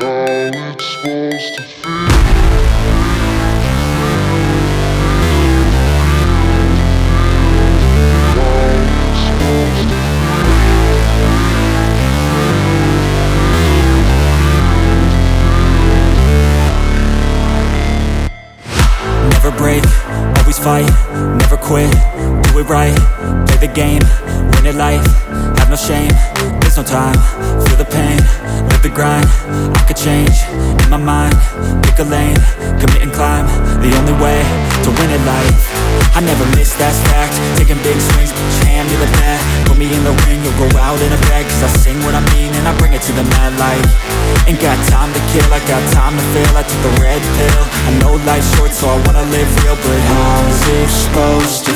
how it's supposed to feel. Never break, always fight, never quit, do it right, play the game, win it life, have no shame, there's no time, feel the pain, live the grind, I could change, in my mind, pick a lane, commit and climb, the only way to win it life, I never miss, that's fact, taking big swings, put your hand to the bat, put me in the ring, you'll go out in a bag, cause I sing what I mean and I bring it to the mad light, ain't got time to kill, I got time to feel, I took the red pill, I know life's short so I wanna live real, but how's it supposed to